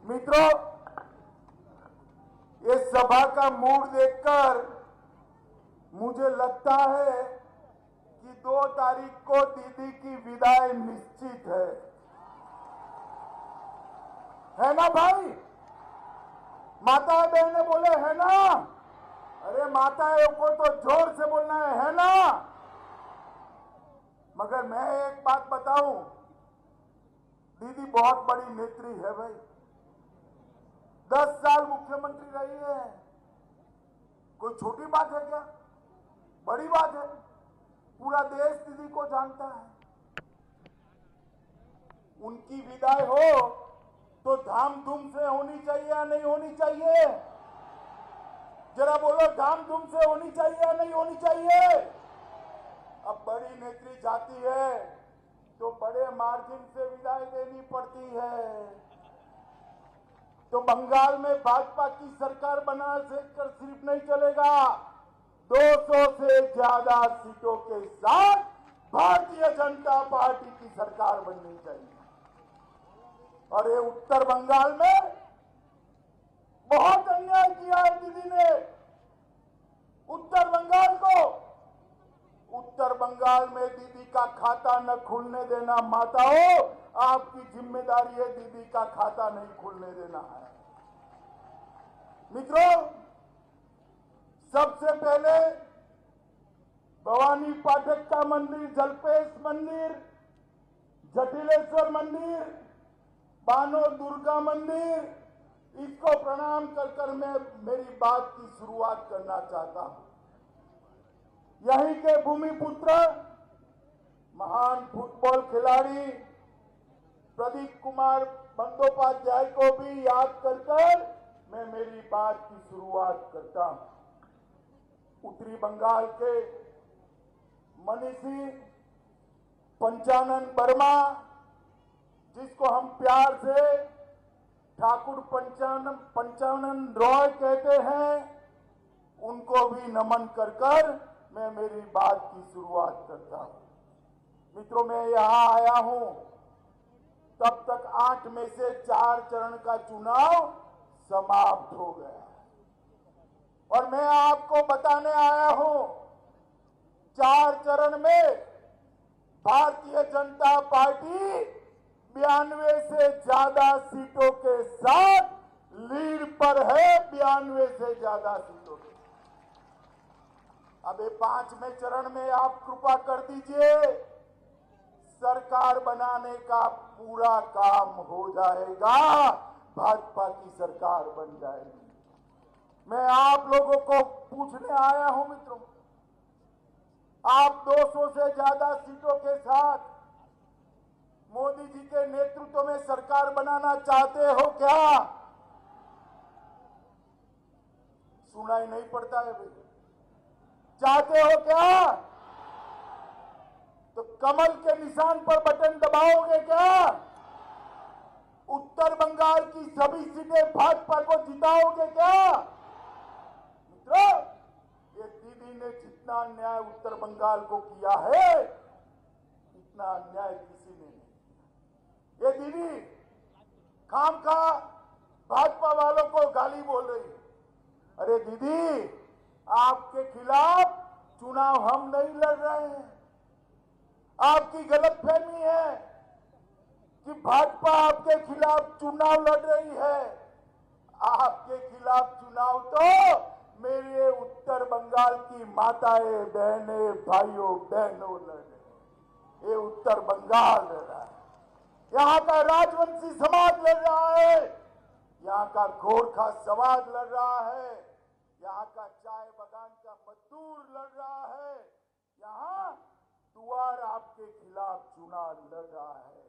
मित्रों, ये सभा का मूड देखकर मुझे लगता है कि 2 तारीख को दीदी की विदाई निश्चित है ना भाई? माता बहने बोले है ना? अरे माताओं को तो जोर से बोलना है ना? मगर मैं एक बात बताऊं, दीदी बहुत बड़ी नेत्री है भाई। 10 साल मुख्यमंत्री रही है। कोई छोटी बात है क्या? बड़ी बात है। पूरा देश दीदी को जानता है। उनकी विदाई हो तो धाम-धूम से होनी चाहिए या नहीं होनी चाहिए? जरा बोलो, धाम-धूम से होनी चाहिए या नहीं होनी चाहिए? अब बड़ी नेत्री जाती है तो बड़े मार्जिन से विदाई देनी पड़ती है। तो बंगाल में भाजपा की सरकार बना से कर सिर्फ नहीं चलेगा, 200 से ज्यादा सीटों के साथ भारतीय जनता पार्टी की सरकार बननी चाहिए। और ये उत्तर बंगाल में बहुत अन्याय किया है दीदी ने। उत्तर बंगाल में दीदी का खाता न खुलने देना। माताओं, आपकी जिम्मेदारी है दीदी का खाता नहीं खुलने देना है। मित्रों, सबसे पहले भवानी पाठक का मंदिर, जलपेश मंदिर, जटिलेश्वर मंदिर, बानो दुर्गा मंदिर, इसको प्रणाम कर मैं मेरी बात की शुरुआत करना चाहता हूं। यहीं के भूमिपुत्र, महान फुटबॉल खिलाड़ी प्रदीप कुमार बंदोपाध्याय को भी याद कर मैं मेरी बात की शुरुआत करता हूं। उत्तरी बंगाल के मनीषी पंचानन वर्मा, जिसको हम प्यार से ठाकुर पंचानन रॉय कहते हैं, उनको भी नमन कर मैं मेरी बात की शुरुआत करता हूं। मित्रों, मैं यहां आया हूं तब तक 8 में से 4 चरण का चुनाव समाप्त हो गया और मैं आपको बताने आया हूं, 4 चरण में भारतीय जनता पार्टी 92 से ज्यादा सीटों के साथ लीड पर है। 92 से ज्यादा सीटों के। अब ये 5वें चरण में आप कृपा कर दीजिए, सरकार बनाने का पूरा काम हो जाएगा, भाजपा की सरकार बन जाएगी। मैं आप लोगों को पूछने आया हूं मित्रों, आप 200 से ज्यादा सीटों के साथ मोदी जी के नेतृत्व में सरकार बनाना चाहते हो क्या? सुनाई नहीं पड़ता है भाई। चाहते हो क्या? तो कमल के निशान पर बटन दबाओगे क्या? उत्तर बंगाल की सभी सीटें भाजपा को जिताओगे क्या? मित्रों, ये दीदी ने जितना अन्याय उत्तर बंगाल को किया है, इतना अन्याय किसी ने नहीं। ये दीदी खामखा भाजपा वालों को गाली बोल रही है। अरे दीदी, आपके खिलाफ चुनाव हम नहीं लड़ रहे हैं। आपकी गलतफहमी है कि भाजपा आपके खिलाफ चुनाव लड़ रही है। आपके खिलाफ चुनाव तो मेरे उत्तर बंगाल की माताएं, बहनें, भाइयों बहनों लड़ रहे हैं। ये उत्तर बंगाल लड़ रहा है। यहां का राजवंशी समाज लड़ रहा है। यहां का गोरखा समाज लड़ रहा है। यहां का चाय बागान का मजदूर लड़ रहा है। यहां दुआर आपके खिलाफ चुनाव लड़ रहा है।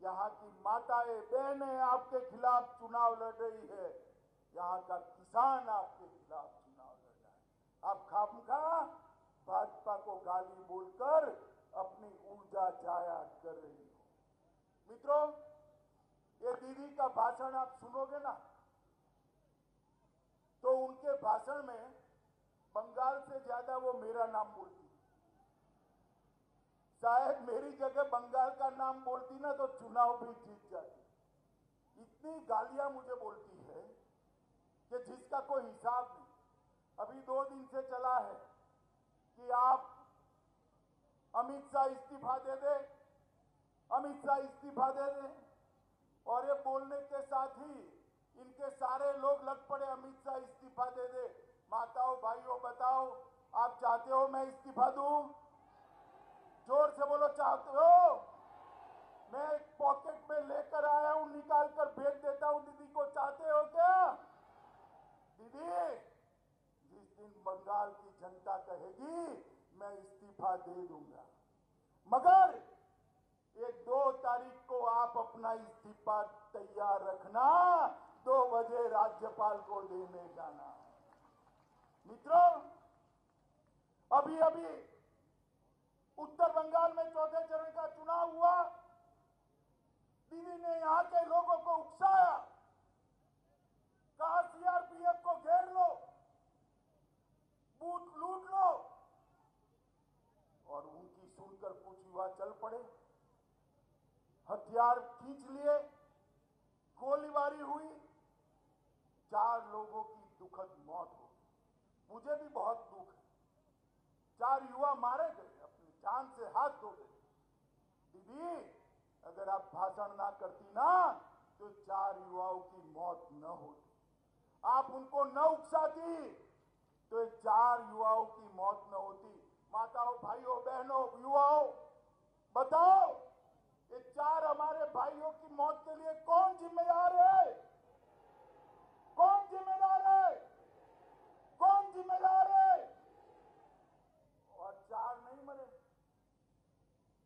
यहां की माताएं, बहनें आपके खिलाफ चुनाव लड़ रही है। यहां का किसान आपके खिलाफ चुनाव लड़ रहा है। आप खामखा भाजपा को गाली बोलकर अपनी ऊर्जा जाया कर रही हो। मित्रों, ये दीदी का भाषण आप सुनोगे ना, तो उनके भाषण में बंगाल से ज्यादा वो मेरा नाम बोलती। शायद मेरी जगह बंगाल का नाम बोलती ना तो चुनाव भी जीत जाती। इतनी गालियां मुझे बोलती है कि जिसका कोई हिसाब नहीं। अभी 2 दिन से चला है कि आप अमित शाह इस्तीफा दे दे, अमित शाह इस्तीफा दे दे, और ये बोलने के साथ ही इनके सारे लोग लग पड़े अमित शाह इस्तीफा दे दे। माताओं भाइयों बताओ, आप चाहते हो मैं इस्तीफा दूं? जोर से बोलो, चाहते हो? मैं एक पॉकेट में लेकर आया हूं, निकाल कर भेज देता हूं दीदी को। चाहते हो क्या दीदी? जिस दिन बंगाल की जनता कहेगी मैं इस्तीफा दे दूंगा, मगर ये 2 तारीख को आप अपना इस्तीफा तैयार रखना, 2 बजे राज्यपाल को देने जाना। मित्रों, अभी अभी उत्तर बंगाल में 4थे चरण का चुनाव हुआ। दीदी ने यहां के लोगों को उकसाया, कहा सीआरपीएफ को घेर लो, बूथ लूट लो, और उनकी सुनकर कुछ युवा चल पड़े, हथियार खींच लिए, गोलीबारी हुई, 4 लोगों की दुखद मौत हो गई। मुझे भी बहुत दुख है, 4 युवा मारे गए, अपनी जान से हाथ धो गए। दीदी, अगर आप भाषण ना करती ना तो 4 युवाओं की मौत न होती। आप उनको न उकसाती तो 4 युवाओं की मौत न होती। माताओं भाइयों बहनों युवाओं बताओ, ये 4 हमारे भाइयों की मौत के लिए कौन जिम्मेदार है? कौन जिम्मेदार है? कौन जिम्मेदार है? और 4 नहीं मरे,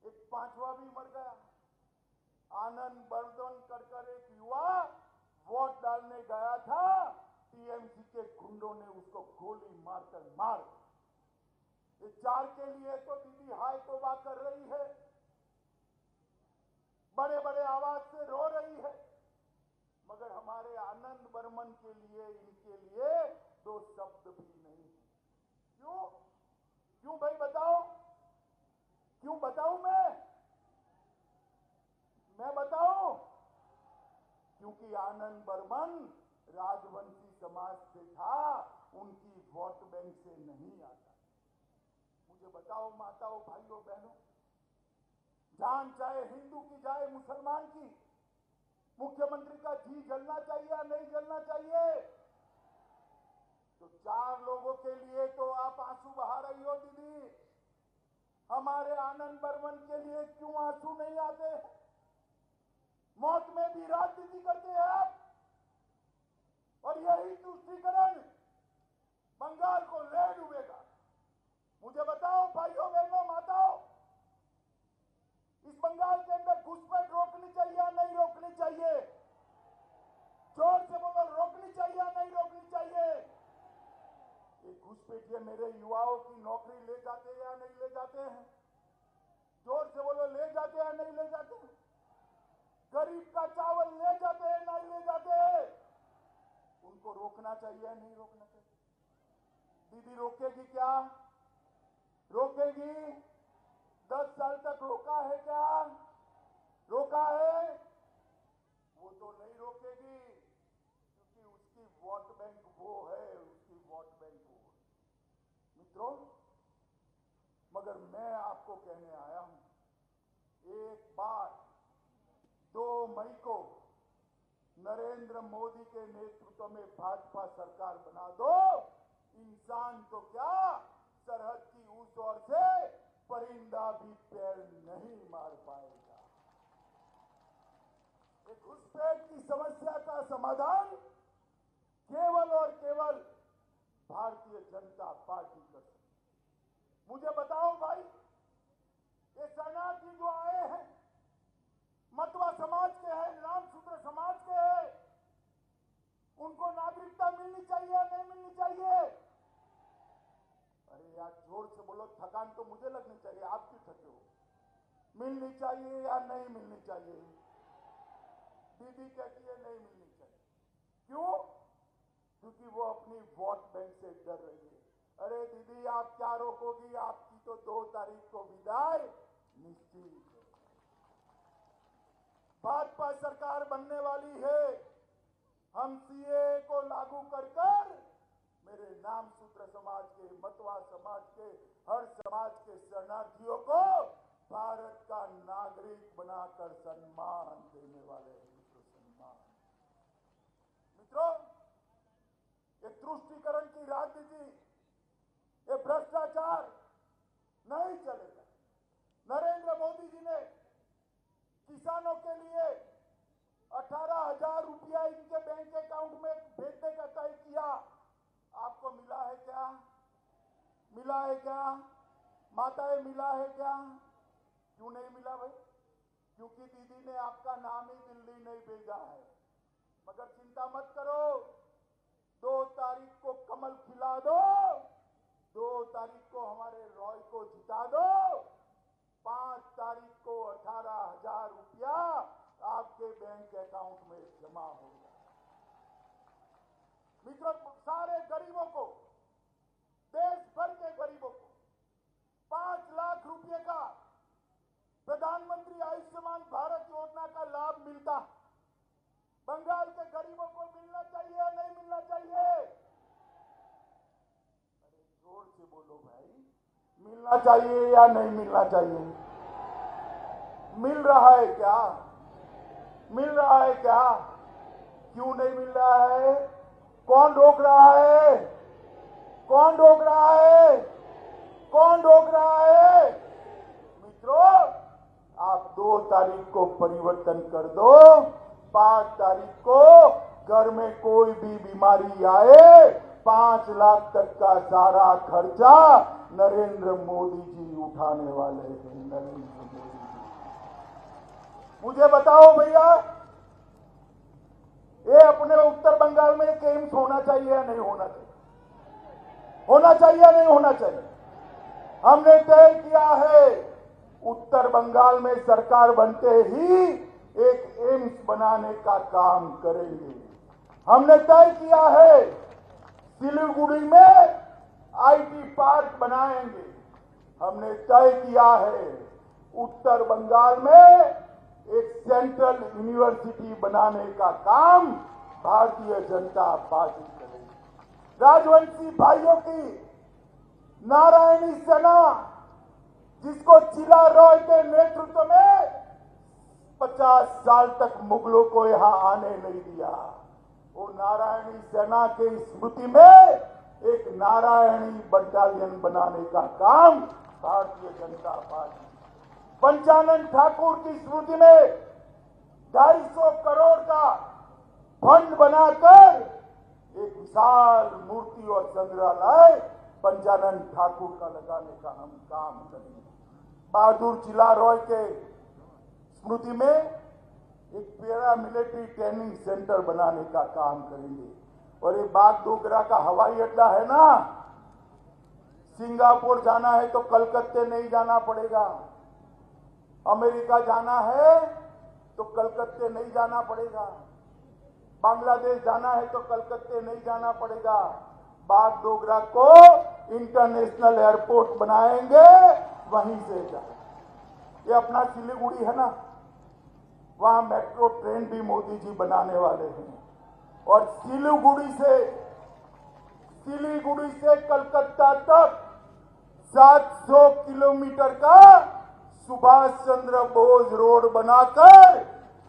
एक 5वां भी मर गया। आनंद बर्धन कर एक युवा वोट डालने गया था, टीएमसी के गुंडों ने उसको गोली मारकर मार। ये 4 के लिए तो दीदी हाय तौबा कर रही है, बड़े बड़े आवाज से रो रही है, मगर हमारे आनंद बर्मन के लिए, इनके लिए 2 शब्द भी नहीं है। क्यों? क्यों भाई बताओ? क्यों बताऊं मैं बताऊं? क्योंकि आनंद बर्मन राजवंशी समाज से था, उनकी वोट बैंक से नहीं आता। मुझे बताओ माताओं भाइयों बहनों, जान चाहे हिंदू की जाए मुसलमान की, मुख्यमंत्री का जी जलना चाहिए या नहीं जलना चाहिए? तो 4 लोगों के लिए तो आप आंसू बहा रही हो दीदी, हमारे आनंद बर्मन के लिए क्यों आंसू नहीं आते? मौत में भी राजनीति करते हैं आप, और यही तुष्टीकरण बंगाल को ले डूबेगा। मुझे बताओ भाइयों बहनों माताओं, इस बंगाल के अंदर घुसपैठ रोकनी चाहिए या नहीं रोकनी चाहिए? जोर से बोलो, रोकनी चाहिए या नहीं रोकनी चाहिए? ये घुसपैठिए मेरे युवाओं की नौकरी ले जाते हैं या नहीं ले जाते हैं? जोर से बोलो, ले जाते हैं या नहीं ले जाते हैं? गरीब का चावल ले जाते हैं नहीं ले जाते हैं? उनको रोकना चाहिए या नहीं रोकना चाहिए? दीदी रोकेगी क्या? रोकेगी? 10 साल तक रोका है क्या? रोका है? वो तो नहीं रोकेगी, क्योंकि उसकी वोट बैंक वो है, उसकी वोट बैंक वो है। मित्रों, मगर मैं आपको कहने आया हूं, एक बार 2 मई को नरेंद्र मोदी के नेतृत्व में भाजपा सरकार बना दो, इंसान तो क्या, सरहद की उस ओर से परिंदा भी पैर नहीं मार पाएगा। घुसपैठ की समस्या का समाधान केवल और केवल भारतीय जनता पार्टी कर सकती। मुझे बताओ भाई, ये शरणार्थी जो आए हैं, मतवा समाज के हैं, रामसूत्र समाज के हैं, उनको नागरिकता मिलनी चाहिए या नहीं मिलनी चाहिए? अरे यार जोर से बोलो, थकान तो मुझे लगनी चाहिए, आप क्यों थके हो? मिलनी चाहिए या नहीं मिलनी चाहिए? दीदी कहती है नहीं मिलनी चाहिए। क्यों? क्योंकि वो अपनी वोट बैंक से डर रही है। अरे दीदी आप क्या रोकोगी? आपकी तो 2 तारीख को विदाई निश्चित है। भाजपा सरकार बनने वाली है, हम सीए को लागू कर मेरे नाम सूत्र समाज के, मतवा समाज के, हर समाज के शरणार्थियों को भारत का नागरिक बनाकर सम्मान देने वाले हैं। मित्रों, ये तुष्टीकरण की राजनीति, ये भ्रष्टाचार नहीं चलेगा। नरेंद्र मोदी जी ने किसानों के लिए 18,000 रुपया इनके बैंक अकाउंट में भेजने का तय किया। आपको मिला है क्या? मिला है क्या? माताएं, मिला है क्या? क्यों नहीं मिला भाई? क्योंकि दीदी ने आपका नाम ही दिल्ली नहीं भेजा है। मगर चिंता मत करो, 2 तारीख को कमल खिला दो, 2 तारीख को हमारे रॉय को जिता दो, 5 तारीख को 18,000 रुपया आपके बैंक अकाउंट में जमा होगा। मित्रों, सारे गरीबों को, देश भर के गरीबों को 5 लाख रुपए का प्रधानमंत्री आयुष्मान भारत योजना का लाभ मिलता। बंगाल के गरीबों को मिलना चाहिए या नहीं मिलना चाहिए? अरे जोर से बोलो भाई, मिलना चाहिए या नहीं मिलना चाहिए? मिल रहा है क्या? मिल रहा है क्या? क्यों नहीं मिल रहा है? कौन रोक रहा है? कौन रोक रहा है? कौन रोक रहा है? मित्रों, आप 2 तारीख को परिवर्तन कर दो, 5 तारीख को घर में कोई भी बीमारी आए, 5 लाख तक का सारा खर्चा नरेंद्र मोदी जी उठाने वाले हैं। नरेंद्र मोदी जी, मुझे बताओ भैया, ये अपने उत्तर बंगाल में एक एम्स होना चाहिए या नहीं होना चाहिए? होना चाहिए या नहीं होना चाहिए? हमने तय किया है, उत्तर बंगाल में सरकार बनते ही एक एम्स बनाने का काम करेंगे। हमने तय किया है, सिलीगुड़ी में आईटी पार्क बनाएंगे। हमने तय किया है, उत्तर बंगाल में एक सेंट्रल यूनिवर्सिटी बनाने का काम भारतीय जनता पार्टी करेगी। राजवंशी भाइयों की नारायणी सेना, जिसको चिला रॉय के नेतृत्व में 50 साल तक मुगलों को यहां आने नहीं दिया, वो नारायणी सेना के स्मृति में एक नारायणी बटालियन बनाने का काम भारतीय जनता पार्टी। पंचानन ठाकुर की स्मृति में 250 करोड़ का फंड बनाकर एक विशाल मूर्ति और संग्रहालय पंचानन ठाकुर का लगाने का हम काम करेंगे। बहादुर चिला रॉय के स्मृति में एक पैरा मिलिट्री ट्रेनिंग सेंटर बनाने का काम करेंगे। और ये बागडोगरा का हवाई अड्डा है ना, सिंगापुर जाना है तो कलकत्ते नहीं जाना पड़ेगा, अमेरिका जाना है तो कलकत्ते नहीं जाना पड़ेगा, बांग्लादेश जाना है तो कलकत्ते नहीं जाना पड़ेगा। बागडोगरा को इंटरनेशनल एयरपोर्ट बनाएंगे, वहीं से जाए। ये अपना सिलीगुड़ी है ना, वहां मेट्रो ट्रेन भी मोदी जी बनाने वाले हैं। और सिलीगुड़ी से कलकत्ता तक 700 किलोमीटर का सुभाष चंद्र बोस रोड बनाकर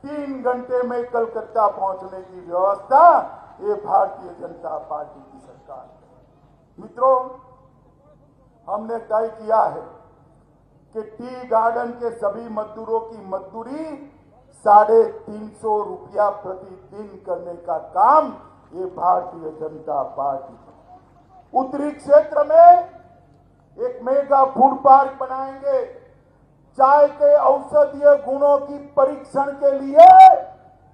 3 घंटे में कलकत्ता पहुंचने की व्यवस्था ये भारतीय जनता पार्टी की सरकार है। मित्रों, हमने तय किया है कि टी गार्डन के सभी मजदूरों की मजदूरी 350 रुपया प्रतिदिन करने का काम ये भारतीय जनता पार्टी है। उत्तरी क्षेत्र में एक मेगा फूड पार्क बनाएंगे। चाय के औषधीय गुणों की परीक्षण के लिए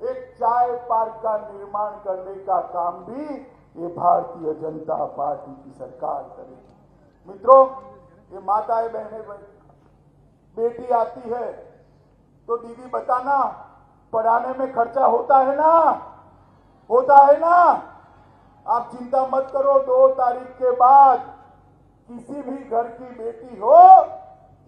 एक चाय पार्क का निर्माण करने का काम भी ये भारतीय जनता पार्टी की सरकार करेगी। मित्रों, ये माताएं बहनें, बेटी आती है तो दीदी बताना, पढ़ाने में खर्चा होता है ना? होता है ना? आप चिंता मत करो, 2 तारीख के बाद किसी भी घर की बेटी हो,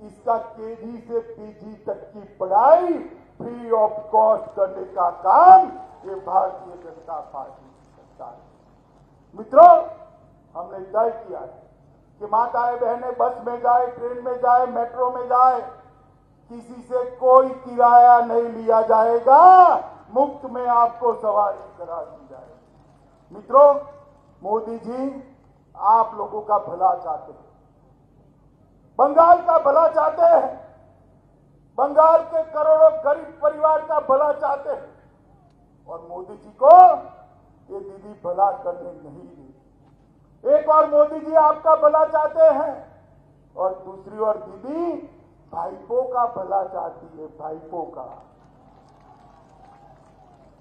इसका केजी से पीजी तक की पढ़ाई फ्री ऑफ कॉस्ट करने का काम ये भारतीय जनता पार्टी की सरकार है। मित्रों, हमने तय किया है कि माताएं बहनें बस में जाए, ट्रेन में जाए, मेट्रो में जाए, किसी से कोई किराया नहीं लिया जाएगा, मुफ्त में आपको सवारी करा दी जाएगी। मित्रों, मोदी जी आप लोगों का भला चाहते हैं, बंगाल का भला चाहते हैं, बंगाल के करोड़ों गरीब परिवार का भला चाहते हैं, और मोदी जी को ये दीदी भला करने नहीं देती। एक और मोदी जी आपका भला चाहते हैं और दूसरी ओर दीदी भाईपों का भला चाहती है, भाईपों का।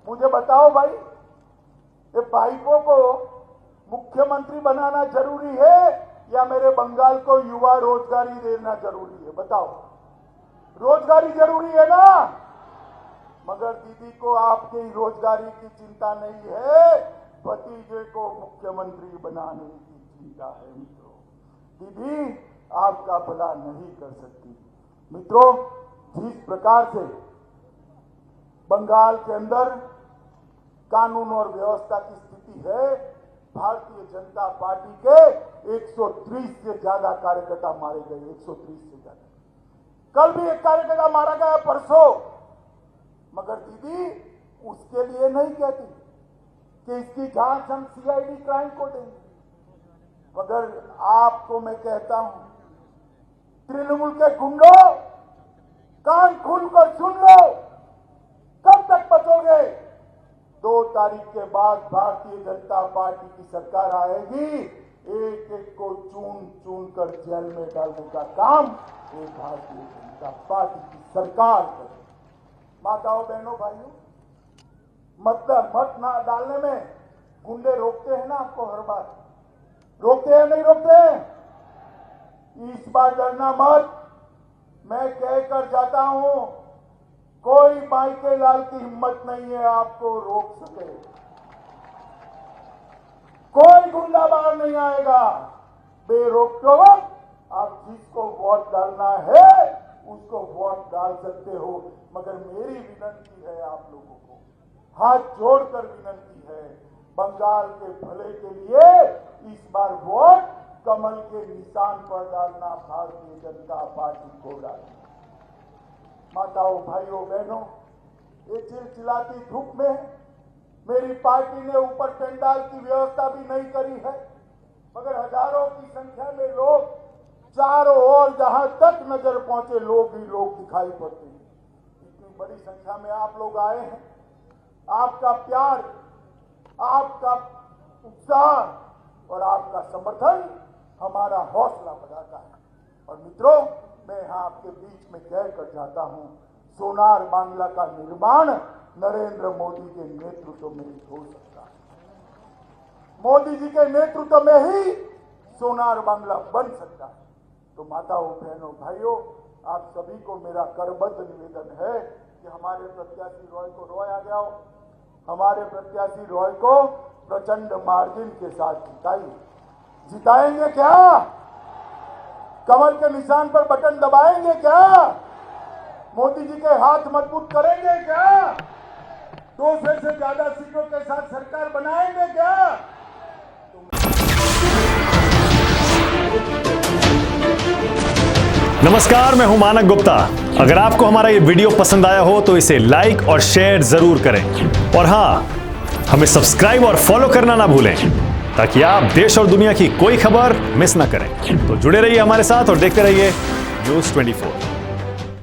मुझे बताओ भाई, ये भाईपों को मुख्यमंत्री बनाना जरूरी है या मेरे बंगाल को युवा रोजगारी देना जरूरी है? बताओ, रोजगारी जरूरी है ना? मगर दीदी को आपकी रोजगारी की चिंता नहीं है, भतीजे को मुख्यमंत्री बनाने की चिंता है। मित्रों, दीदी आपका भला नहीं कर सकती। मित्रों, जिस प्रकार से बंगाल के अंदर कानून और व्यवस्था की स्थिति है, भारतीय जनता पार्टी के 130 से ज्यादा कार्यकर्ता मारे गए, 130 से ज्यादा। कल भी एक कार्यकर्ता मारा गया, परसों। मगर दीदी उसके लिए नहीं कहती कि इसकी जांच हम सीआईडी क्राइम को देंगे, मगर आपको मैं कहता हूं, तृणमूल के गुंडों, कान खोलकर सुन लो, कब तक बचोगे? 2 तारीख के बाद भारतीय जनता पार्टी की सरकार आएगी, एक एक को चुन चुन कर जेल में डालने का काम ये भारतीय जनता पार्टी की सरकार करे। माताओं बहनों भाइयों, मत ना डालने में गुंडे रोकते हैं ना आपको, हर बार रोकते हैं नहीं रोकते हैं? इस बार डरना मत, मैं कहकर जाता हूं, कोई बाईके लाल की हिम्मत नहीं है आपको रोक सके, कोई गुंडा बाहर नहीं आएगा। बेरोक टोक आप जिसको वोट डालना है उसको वोट डाल सकते हो, मगर मेरी विनती है आप लोगों को, हाथ जोड़कर विनती है, बंगाल के भले के लिए इस बार वोट कमल के निशान पर डालना, भारतीय जनता पार्टी को डालना। माताओं भाइयों बहनों, ये चिलचिलाती धूप में मेरी पार्टी ने ऊपर पंडाल की व्यवस्था भी नहीं करी है, मगर हजारों की संख्या में लोग, चारों ओर जहां तक नजर पहुंचे लोग ही लोग दिखाई पड़ते हैं। इतनी बड़ी संख्या में आप लोग आए हैं, आपका प्यार, आपका उत्साह और आपका समर्थन हमारा हौसला बढ़ाता है। और मित्रों, मैं यहां आपके बीच में कहकर जाता हूं, सोनार बांग्ला का निर्माण नरेंद्र मोदी के नेतृत्व में ही हो सकता है। मोदी जी के नेतृत्व में ही सोनार बांग्ला बन सकता है। तो माताओं बहनों भाइयों, आप सभी को मेरा करबद्ध निवेदन है कि हमारे प्रत्याशी रॉय को, रॉय आ गया हो, हमारे प्रत्याशी रॉय को प्रचंड मार्जिन के साथ जिताइए। जिताएंगे क्या? कमल के निशान पर बटन दबाएंगे क्या? मोदी जी के हाथ मजबूत करेंगे क्या? 200 से ज्यादा सीटों के साथ सरकार बनाएंगे क्या? नमस्कार, मैं हूं मानक गुप्ता। अगर आपको हमारा ये वीडियो पसंद आया हो तो इसे लाइक और शेयर जरूर करें, और हां, हमें सब्सक्राइब और फॉलो करना ना भूलें ताकि आप देश और दुनिया की कोई खबर मिस ना करें। तो जुड़े रहिए हमारे साथ और देखते रहिए न्यूज़ 24।